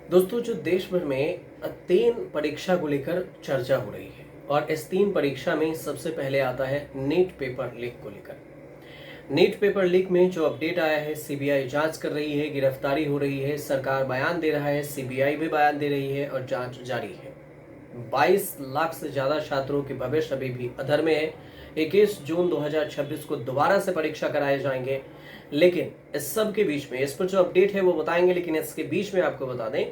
दोस्तों, जो देश भर में 3 परीक्षा को लेकर चर्चा हो रही है और इस 3 परीक्षा में सबसे पहले आता है नीट पेपर लीक को लेकर। नीट पेपर लीक में जो अपडेट आया है, सीबीआई जांच कर रही है, गिरफ्तारी हो रही है, सरकार बयान दे रहा है, सीबीआई भी बयान दे रही है और जांच जारी है। 22 लाख से ज्यादा छात्रों के भविष्य अभी भी अधर में है। 21 जून 2026 को दोबारा से परीक्षा कराए जाएंगे, लेकिन इस सब के बीच में इस पर जो अपडेट है वो बताएंगे। लेकिन इसके बीच में आपको बता दें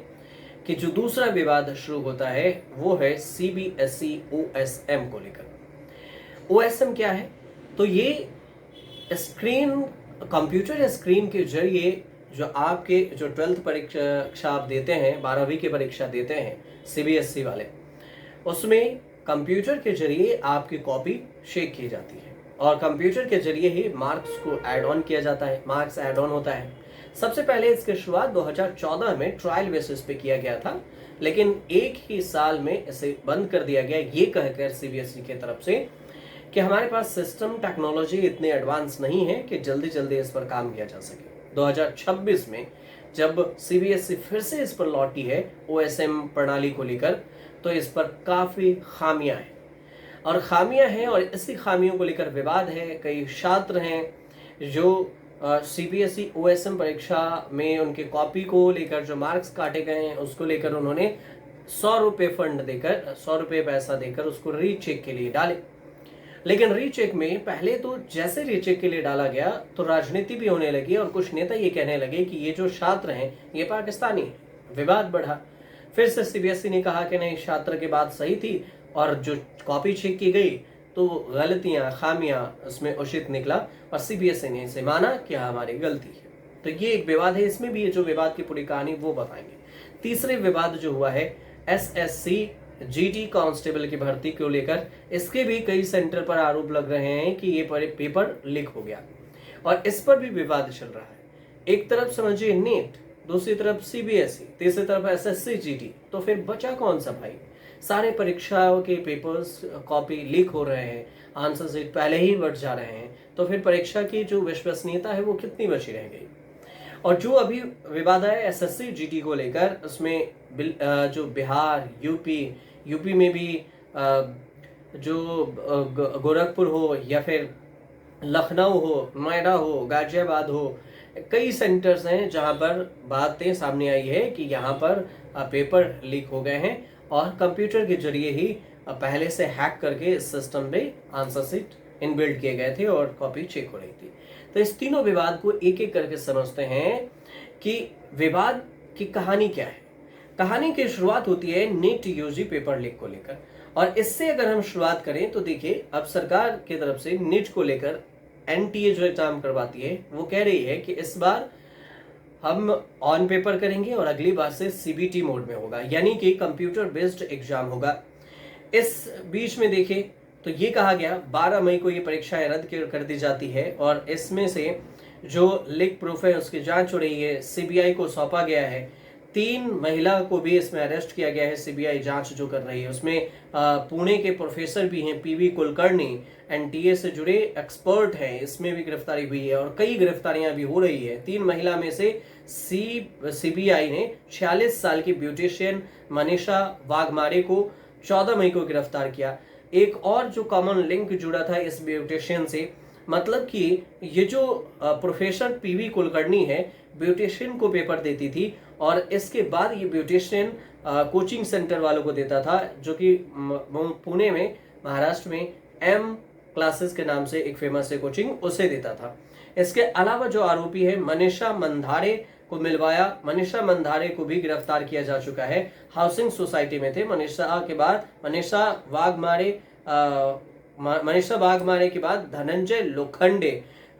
कि जो दूसरा विवाद शुरू होता है वो है सीबीएसई ओएसएम को लेकर। ओएसएम क्या है? तो ये स्क्रीन, कंप्यूटर स्क्रीन के जरिए जो आपके जो 12th परीक्षा आप देते हैं, 12वीं की परीक्षा देते हैं सीबीएसई वाले, उसमें कंप्यूटर के जरिए आपकी कॉपी चेक की जाती है और कंप्यूटर के जरिए ही मार्क्स को ऐड ऑन किया जाता है, मार्क्स ऐड ऑन होता है। सबसे पहले इसकी शुरुआत 2014 में ट्रायल बेसिस पे किया गया था, लेकिन एक ही साल में इसे बंद कर दिया गया, ये कहकर सीबीएसई की तरफ से कि हमारे पास सिस्टम टेक्नोलॉजी इतने एडवांस नहीं है कि जल्दी जल्दी इस पर काम किया जा सके। 2026 में जब सीबीएसई फिर से इस पर लौटी है ओएसएम प्रणाली को लेकर, तो इस पर काफी खामियां हैं और इसी खामियों को लेकर विवाद है। कई छात्र हैं जो सीबीएसई ओएसएम परीक्षा में उनके कॉपी को लेकर जो मार्क्स काटे गए हैं उसको लेकर उन्होंने 100 रुपये फंड देकर, 100 रुपये पैसा देकर उसको रीचेक के लिए डाले। लेकिन रीचेक में पहले तो जैसे रीचेक के लिए डाला गया तो राजनीति भी होने लगी और कुछ नेता ये कहने लगे कि ये जो छात्र हैं ये पाकिस्तानी हैं। विवाद बढ़ा। फिर से सीबीएसई ने कहा कि नहीं, छात्र की बात सही थी और जो कॉपी चेक की गई तो गलतियां, खामियां उसमें उचित निकला और सीबीएसई ने इसे माना कि हमारी गलती है। तो ये एक विवाद है, इसमें भी ये जो विवाद की पूरी कहानी वो बताएंगे। तीसरे विवाद जो हुआ है एसएससी जीडी कांस्टेबल की भर्ती को लेकर, इसके भी कई सेंटर पर आरोप लग रहे हैं कि ये पेपर लीक हो गया और इस पर भी विवाद चल रहा है। एक तरफ समझिए नीट, दूसरी तरफ सीबीएसई, तीसरी तरफ एसएससी जीडी, तो फिर बचा कौन सा भाई? सारे परीक्षाओं के पेपर्स, कॉपी लीक हो रहे हैं, आंसर शीट पहले ही बढ़ जा रहे हैं, तो फिर परीक्षा की जो विश्वसनीयता है वो कितनी बची रह गई? और जो अभी विवाद है एसएससी जीडी को लेकर, उसमें जो बिहार, यूपी में भी जो गोरखपुर हो या फिर लखनऊ हो, नोएडा हो, गाजियाबाद हो, कई सेंटर्स हैं जहां पर बातें सामने आई है कि यहाँ पर पेपर लीक हो गए हैं और कंप्यूटर के जरिए ही पहले से हैक करके इस सिस्टम में आंसर शीट इनबिल्ड किए गए थे और कॉपी चेक हो रही थी। तो इस तीनों विवाद को एक एक करके समझते हैं कि विवाद की कहानी क्या है। कहानी की शुरुआत होती है नीट यूजी पेपर लीक को लेकर, और इससे अगर हम शुरुआत करें तो देखिए, अब सरकार की तरफ से नीट को लेकर एनटीए जो एग्जाम करवाती है वो कह रही है कि इस बार हम ऑन पेपर करेंगे और अगली बार से सीबीटी मोड में होगा, यानी कि कंप्यूटर बेस्ड एग्जाम होगा। इस बीच में देखिए तो ये कहा गया 12 मई को ये परीक्षाएं रद्द कर दी जाती है और इसमें से जो लीक प्रूफ है उसकी जांच हो रही है, सीबीआई को सौंपा गया है। 3 महिला को भी इसमें अरेस्ट किया गया है, सीबीआई जांच जो कर रही है उसमें पुणे के प्रोफेसर भी हैं, पीवी कुलकर्णी, एनटीए से जुड़े एक्सपर्ट हैं, इसमें भी गिरफ्तारी हुई है और कई गिरफ्तारियां भी हो रही है। 3 महिला में से सीबीआई ने 46 साल की ब्यूटिशियन मनीषा वाघमारे को 14 मई को गिरफ्तार किया। एक और जो कॉमन लिंक जुड़ा था इस ब्यूटिशियन से, मतलब कि ये जो प्रोफेसर पीवी कुलकर्णी है, ब्यूटिशियन को पेपर देती थी और इसके बाद ये ब्यूटिशियन कोचिंग सेंटर वालों को देता था, जो कि पुणे में, महाराष्ट्र में एम क्लासेस के नाम से एक फेमस है कोचिंग, उसे देता था। इसके अलावा जो आरोपी है मनीषा मंधारे को मिलवाया। मनीषा मंधारे को भी गिरफ्तार किया जा चुका है, हाउसिंग सोसाइटी में थे। मनीषा वाघमारे के बाद धनंजय लोखंडे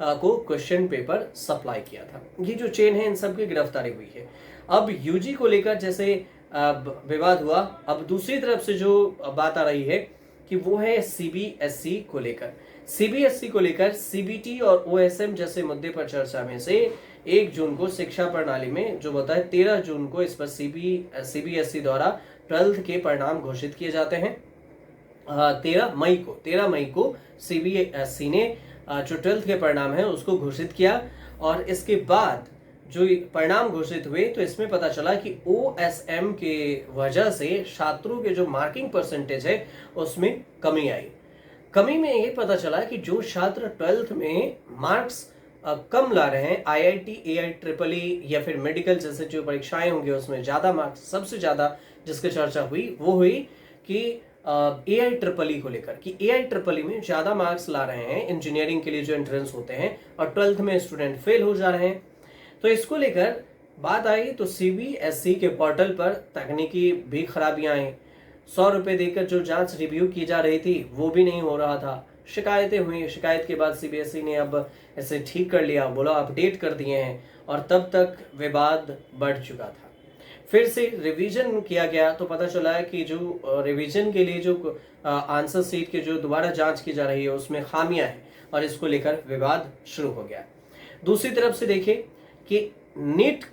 को क्वेश्चन पेपर सप्लाई किया था। ये जो चेन है इन सब की गिरफ्तारी हुई है। अब यूजी को लेकर जैसे विवाद हुआ, अब दूसरी तरफ से जो बात आ रही है कि वो है सीबीएसई को लेकर। सीबीएसई को लेकर सीबीटी और ओएसएम जैसे मुद्दे पर चर्चा में से 1 जून को शिक्षा प्रणाली में जो होता है, 13 जून को इस पर सीबीएसई द्वारा 12th के परिणाम घोषित किए जाते हैं। 13 मई को सीबीएसई ने जो 12th के परिणाम है उसको घोषित किया और इसके बाद जो परिणाम घोषित हुए तो इसमें पता चला कि OSM के वजह से छात्रों के जो मार्किंग परसेंटेज है उसमें कमी आई। कमी में ये पता चला कि जो छात्र 12th में मार्क्स कम ला रहे हैं, IIT, AIEEE या फिर मेडिकल जैसे जो परीक्षाएं होंगी उसमें ज़्यादा मार्क्स, सबसे ज़्यादा जिसकी चर्चा हुई वो हुई कि AIEEE को लेकर कि AIEEE में ज़्यादा मार्क्स ला रहे हैं इंजीनियरिंग के लिए जो एंट्रेंस होते हैं, और 12th में स्टूडेंट फेल हो जा रहे हैं। तो इसको लेकर बात आई तो CBSE के पोर्टल पर तकनीकी भी खराबियां आई। 100 रुपये देकर जो जांच रिव्यू की जा रही थी वो भी नहीं हो रहा था। शिकायतें हुई, शिकायत के बाद CBSE ने अब इसे ठीक कर लिया, बोला अपडेट कर दिए हैं, और तब तक विवाद बढ़ चुका था। फिर से रिवीजन किया गया तो पता चला कि जो रिवीजन के लिए जो आंसर सीट के जो दोबारा जांच की जा रही है उसमें खामियां हैं, और इसको लेकर विवाद शुरू हो गया। दूसरी तरफ से देखें कि नीट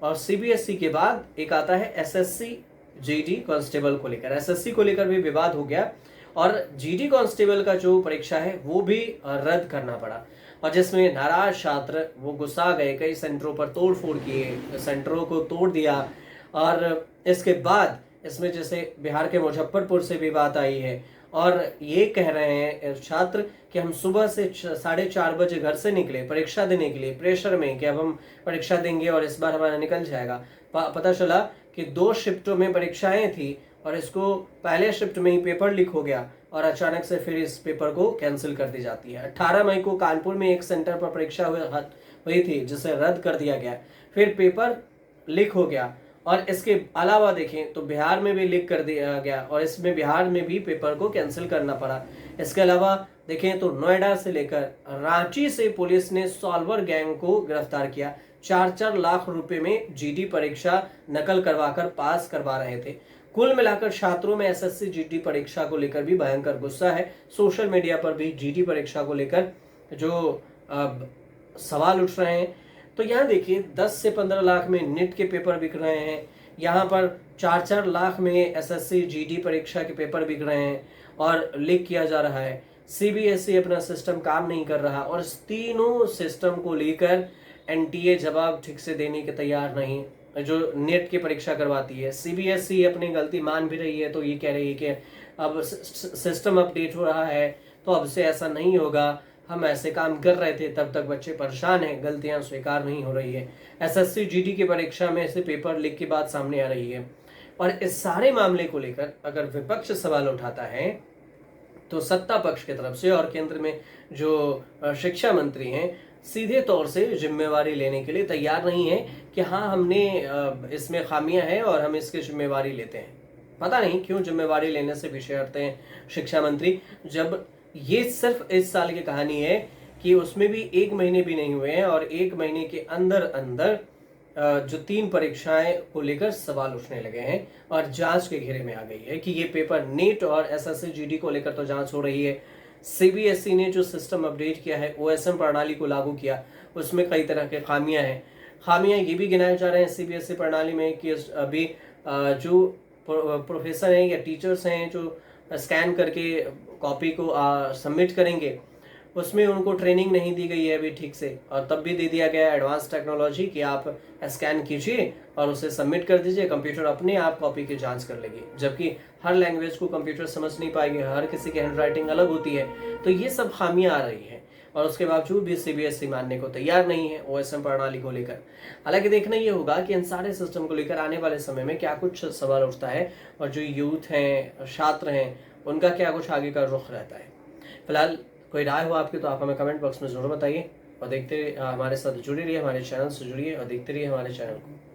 और CBSE के बाद एक आता है SSC GD कांस्टेबल को लेकर। SSC को लेकर भी विवाद हो गया, और GD कांस्टेबल का जो परीक्षा है वो भी रद्द करना पड़ा, और जिसमें नाराज छात्र वो गुस्सा गए, कई सेंटरों पर तोड़ फोड़ किए, सेंटरों को तोड़ दिया। और इसके बाद इसमें जैसे बिहार के मुजफ्फरपुर से भी बात आई है, और ये कह रहे हैं छात्र कि हम सुबह से 4:30 बजे घर से निकले परीक्षा देने के लिए, प्रेशर में कि अब हम परीक्षा देंगे और इस बार हमारा निकल जाएगा। पता चला कि 2 शिफ्टों में परीक्षाएं थी, और इसको पहले शिफ्ट में ही पेपर लीक हो गया, और अचानक से फिर इस पेपर को कैंसिल कर दी जाती है। 18 मई को कानपुर में एक सेंटर पर परीक्षा हुई थी जिसे रद्द कर दिया गया, फिर पेपर लीक हो गया। और इसके अलावा देखें तो बिहार में भी लीक कर दिया गया, और इसमें बिहार में भी पेपर को कैंसिल करना पड़ा। इसके अलावा देखें तो नोएडा से लेकर रांची से पुलिस ने सॉल्वर गैंग को गिरफ्तार किया। 4-4 लाख रुपए में GD परीक्षा नकल करवाकर पास करवा रहे थे। कुल मिलाकर छात्रों में SSC GD परीक्षा को लेकर भी भयंकर गुस्सा है। सोशल मीडिया पर भी GD परीक्षा को लेकर जो सवाल उठ रहे हैं। तो यहाँ देखिए 10 से 15 लाख में नीट के पेपर बिक रहे हैं, यहाँ पर 4-4 लाख में SSC GD परीक्षा के पेपर बिक रहे हैं, और लीक किया जा रहा है। CBSE अपना सिस्टम काम नहीं कर रहा, और इस तीनों सिस्टम को लेकर NTA जवाब ठीक से देने के तैयार नहीं। जो नेट की परीक्षा करवाती है, CBSE अपनी गलती मान भी रही है, तो ये कह रही है कि अब सिस्टम अपडेट हो रहा है तो अब से ऐसा नहीं होगा, हम ऐसे काम कर रहे थे तब तक बच्चे परेशान हैं, गलतियां स्वीकार नहीं हो रही है। SSC GD की परीक्षा में से पेपर लीक की बात सामने आ रही है, और इस सारे मामले को लेकर अगर विपक्ष सवाल उठाता है तो सत्ता पक्ष की तरफ से और केंद्र में जो शिक्षा मंत्री हैं सीधे तौर से जिम्मेवारी लेने के लिए तैयार नहीं है कि हाँ हमने इसमें खामियां हैं और हम इसकी जिम्मेवारी लेते हैं। पता नहीं क्यों जिम्मेवारी लेने से पीछे हटते हैं शिक्षा मंत्री, जब ये सिर्फ इस साल की कहानी है कि उसमें भी 1 महीने भी नहीं हुए हैं, और 1 महीने के अंदर अंदर जो 3 परीक्षाएं को लेकर सवाल उठने लगे हैं, और जांच के घेरे में आ गई है कि ये पेपर नीट और SSC GD को लेकर तो जांच हो रही है। CBSE ने जो सिस्टम अपडेट किया है, OSM प्रणाली को लागू किया, उसमें कई तरह के खामियां हैं। खामियां ये भी गिनाए जा रहे हैं CBSE प्रणाली में कि अभी जो प्रोफेसर हैं या टीचर्स हैं जो स्कैन करके कॉपी को सबमिट करेंगे, उसमें उनको ट्रेनिंग नहीं दी गई है अभी ठीक से, और तब भी दे दिया गया है एडवांस टेक्नोलॉजी कि आप स्कैन कीजिए और उसे सबमिट कर दीजिए, कंप्यूटर अपने आप कॉपी की जांच कर लेगी, जबकि हर लैंग्वेज को कंप्यूटर समझ नहीं पाएगी, हर किसी की हैंडराइटिंग अलग होती है। तो ये सब खामियां आ रही हैं, और उसके बावजूद भी CBSE मानने को तैयार नहीं है OSM प्रणाली को लेकर। हालांकि देखना ये होगा कि इन सारे सिस्टम को लेकर आने वाले समय में क्या कुछ सवाल उठता है, और जो यूथ हैं, छात्र हैं, उनका क्या कुछ आगे का रुख रहता है। फिलहाल कोई राय हो आपकी तो आप हमें कमेंट बॉक्स में ज़रूर बताइए, और देखते हमारे साथ जुड़े रहिए, हमारे चैनल से जुड़िए और देखते रहिए हमारे चैनल को।